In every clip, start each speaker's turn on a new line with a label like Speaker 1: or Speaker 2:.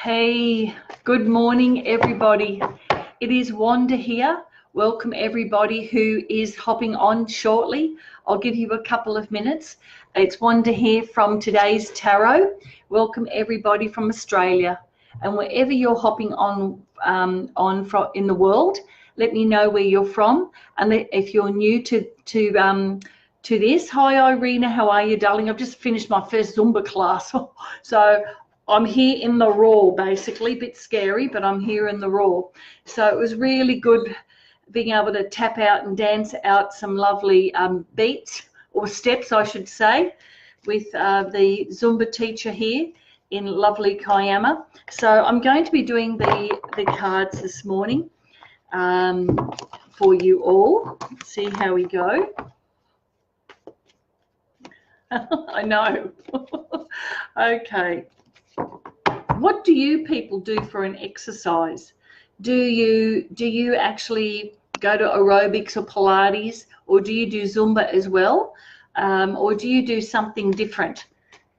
Speaker 1: Hey, good morning, everybody. It is Wanda here. Welcome, everybody who is hopping on shortly. I'll give you a couple of minutes. It's Wanda here from Today's Tarot. Welcome, everybody from Australia. And wherever you're hopping on from in the world, let me know where you're from. And if you're new to this, hi Irina, how are you, darling? I've just finished my first Zumba class, so I'm here in the raw, basically, a bit scary, but I'm here in the raw. So it was really good being able to tap out and dance out some lovely beats, or steps, I should say, with the Zumba teacher here in lovely Kiama. So I'm going to be doing the cards this morning for you all. Let's see how we go. I know. Okay. What do you people do for an exercise? Do you actually go to aerobics or Pilates, or do you do Zumba as well, or do you do something different?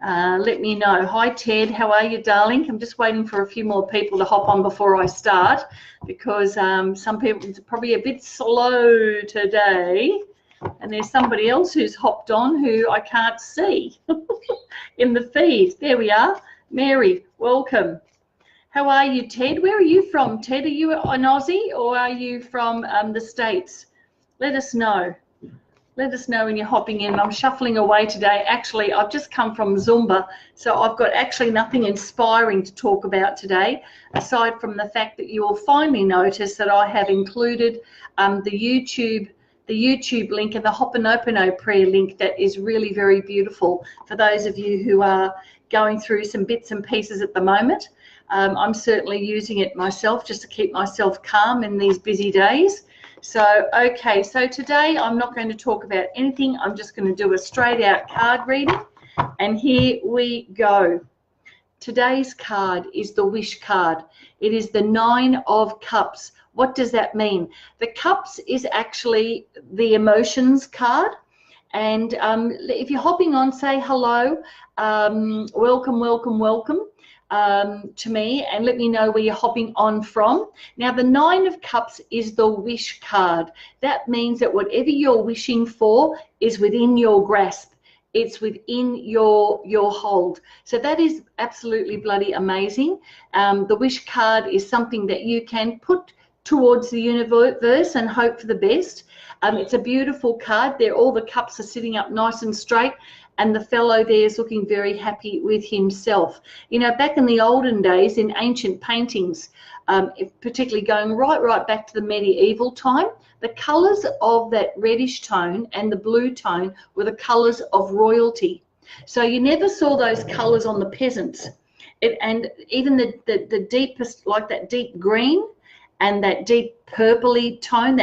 Speaker 1: Let me know. Hi Ted, how are you, darling? I'm just waiting for a few more people to hop on before I start, because some people are probably a bit slow today, and there's somebody else who's hopped on who I can't see in the feed. There we are. Mary, welcome. How are you, Ted? Where are you from, Ted? Are you an Aussie, or are you from the States? Let us know. Let us know when you're hopping in. I'm shuffling away today. Actually, I've just come from Zumba, so I've got actually nothing inspiring to talk about today, aside from the fact that you will finally notice that I have included the YouTube link and the Ho'oponopono prayer link that is really very beautiful for those of you who are going through some bits and pieces at the moment. I'm certainly using it myself just to keep myself calm in these busy days. So, okay, so today I'm not going to talk about anything. I'm just going to do a straight out card reading. And here we go. Today's card is the Wish card. It is the 9 of Cups. What does that mean? The Cups is actually the emotions card. And if you're hopping on, say hello, welcome to me, and let me know where you're hopping on from. Now, the 9 of Cups is the Wish card. That means that whatever you're wishing for is within your grasp. It's within your hold. So that is absolutely bloody amazing. The Wish card is something that you can put towards the universe and hope for the best. It's a beautiful card there. All the cups are sitting up nice and straight, and the fellow there is looking very happy with himself. You know, back in the olden days, in ancient paintings, particularly going right back to the medieval time, the colours of that reddish tone and the blue tone were the colours of royalty. So you never saw those colours on the peasants. And even the deepest, like that deep green and that deep purpley tone,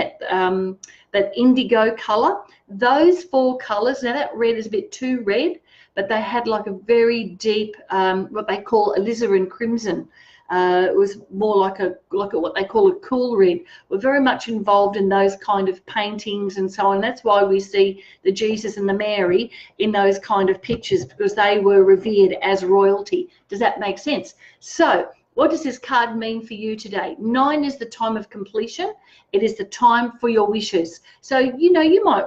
Speaker 1: that indigo colour, those 4 colours, now that red is a bit too red, but they had like a very deep, what they call alizarin crimson. It was more like what they call a cool red. We're very much involved in those kind of paintings and so on. That's why we see the Jesus and the Mary in those kind of pictures, because they were revered as royalty. Does that make sense? So what does this card mean for you today? 9 is the time of completion. It is the time for your wishes. So, you might,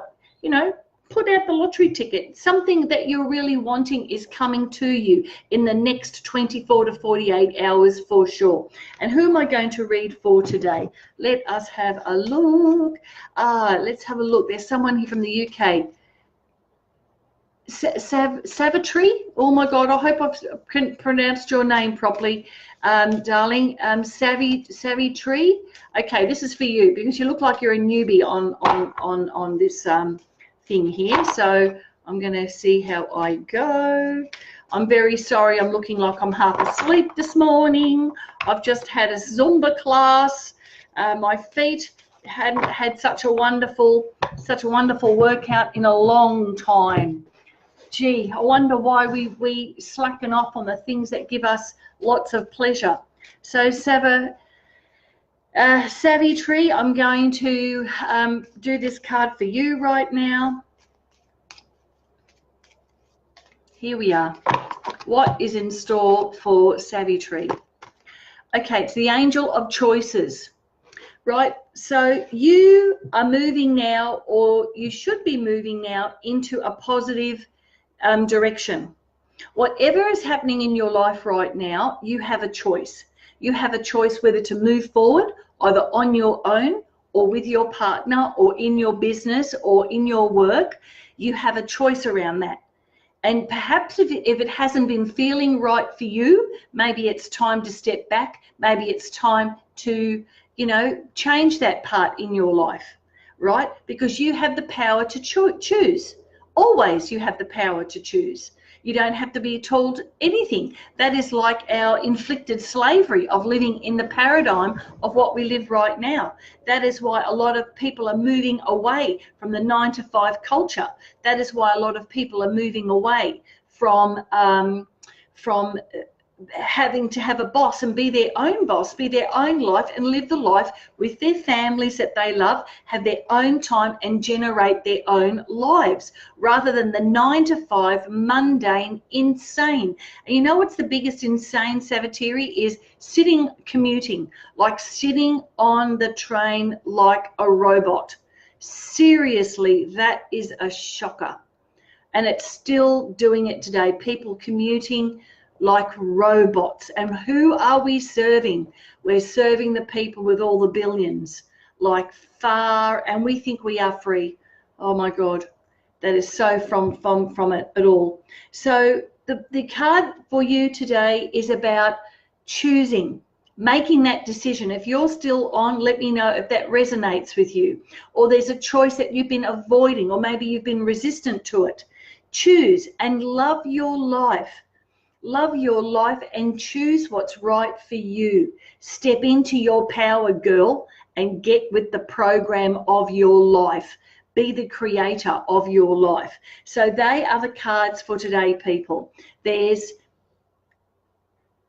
Speaker 1: put out the lottery ticket. Something that you're really wanting is coming to you in the next 24 to 48 hours for sure. And who am I going to read for today? Let us have a look. Let's have a look. There's someone here from the UK. Savitri, oh my God, I hope I've pronounced your name properly, darling. Savitri. Okay, this is for you, because you look like you're a newbie on this thing here. So I'm going to see how I go. I'm very sorry, I'm looking like I'm half asleep this morning. I've just had a Zumba class. My feet hadn't had such a wonderful workout in a long time. Gee, I wonder why we slacken off on the things that give us lots of pleasure. So Savitri, I'm going to do this card for you right now. Here we are. What is in store for Savitri? Okay, it's the angel of choices, right? So you are moving now, or you should be moving now, into a positive direction. Whatever is happening in your life right now, you have a choice. You have a choice whether to move forward either on your own or with your partner or in your business or in your work. You have a choice around that. And perhaps if it hasn't been feeling right for you, maybe it's time to step back. Maybe it's time to, change that part in your life, right? Because you have the power to choose. Always you have the power to choose. You don't have to be told anything. That is like our inflicted slavery of living in the paradigm of what we live right now. That is why a lot of people are moving away from the 9-to-5 culture. That is why a lot of people are moving away from having to have a boss and be their own boss, be their own life, and live the life with their families that they love, have their own time and generate their own lives, rather than the 9-to-5 mundane insane. And you know what's the biggest insane, Savatiri, is commuting, like sitting on the train like a robot. Seriously, that is a shocker. And it's still doing it today. People commuting like robots. And who are we serving? We're serving the people with all the billions, like far, and we think we are free. Oh my God, that is so from it at all. So the card for you today is about choosing, making that decision. If you're still on, let me know if that resonates with you, or there's a choice that you've been avoiding, or maybe you've been resistant to it. Choose and love your life. Love your life and choose what's right for you. Step into your power, girl, and get with the program of your life. Be the creator of your life. So they are the cards for today, people. There's,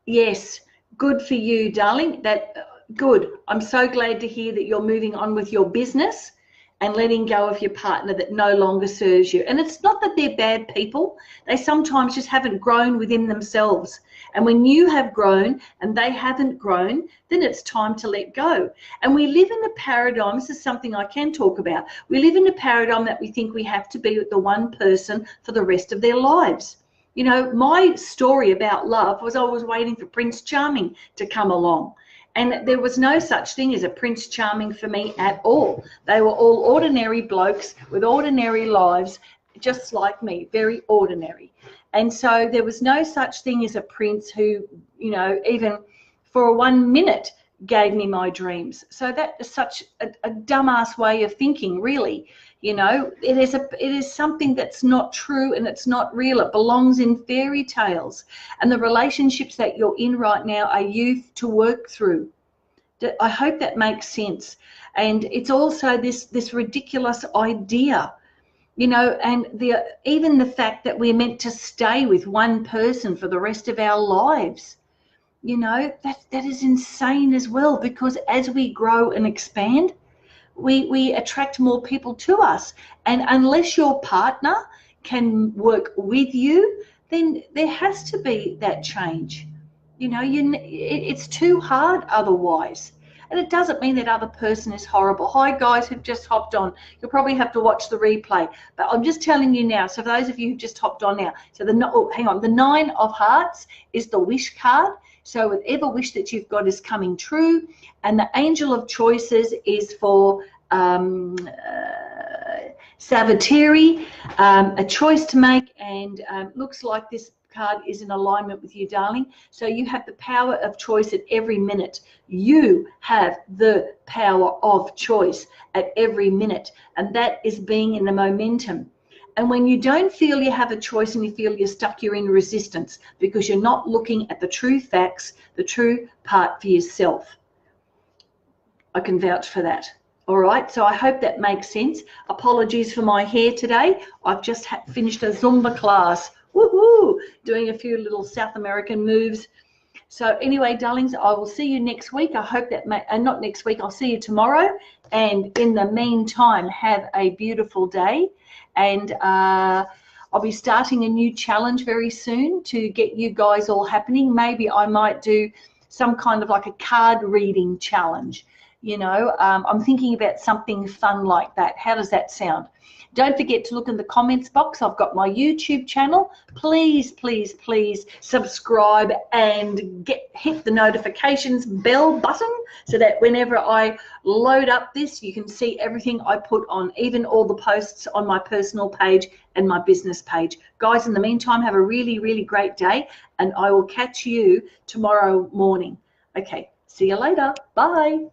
Speaker 1: yes, good for you, darling. Good. I'm so glad to hear that you're moving on with your business and letting go of your partner that no longer serves you. And it's not that they're bad people. They sometimes just haven't grown within themselves. And when you have grown and they haven't grown, then it's time to let go. And we live in a paradigm, this is something I can talk about, we live in a paradigm that we think we have to be with the one person for the rest of their lives. You know, my story about love was I was waiting for Prince Charming to come along. And there was no such thing as a Prince Charming for me at all. They were all ordinary blokes with ordinary lives, just like me, very ordinary. And so there was no such thing as a prince who, you know, even for 1 minute gave me my dreams. So that is such a dumbass way of thinking, really. You know, it is something that's not true and it's not real. It belongs in fairy tales. And the relationships that you're in right now are you to work through. I hope that makes sense. And it's also this ridiculous idea, you know, and even the fact that we're meant to stay with one person for the rest of our lives. You know, that is insane as well, because as we grow and expand, we attract more people to us. And unless your partner can work with you, then there has to be that change. You know, it's too hard otherwise. And it doesn't mean that other person is horrible. Hi, guys who've just hopped on. You'll probably have to watch the replay. But I'm just telling you now, so for those of you who've just hopped on now, so the 9 of Hearts is the wish card. So whatever wish that you've got is coming true. And the Angel of Choices is for Savatiri, a choice to make, and looks like this card is in alignment with you, darling. So you have the power of choice at every minute. You have the power of choice at every minute, and that is being in the momentum. And when you don't feel you have a choice and you feel you're stuck, you're in resistance because you're not looking at the true facts, the true part for yourself. I can vouch for that. All right, so I hope that makes sense. Apologies for my hair today. I've just finished a Zumba class. Woohoo! Doing a few little South American moves. So anyway, darlings, I will see you next week. I hope that, not next week, I'll see you tomorrow. And in the meantime, have a beautiful day. And I'll be starting a new challenge very soon to get you guys all happening. Maybe I might do some kind of like a card reading challenge. You know, I'm thinking about something fun like that. How does that sound? Don't forget to look in the comments box. I've got my YouTube channel. Please, please, please subscribe and hit the notifications bell button so that whenever I load up this, you can see everything I put on, even all the posts on my personal page and my business page. Guys, in the meantime, have a really, really great day, and I will catch you tomorrow morning. Okay, see you later. Bye.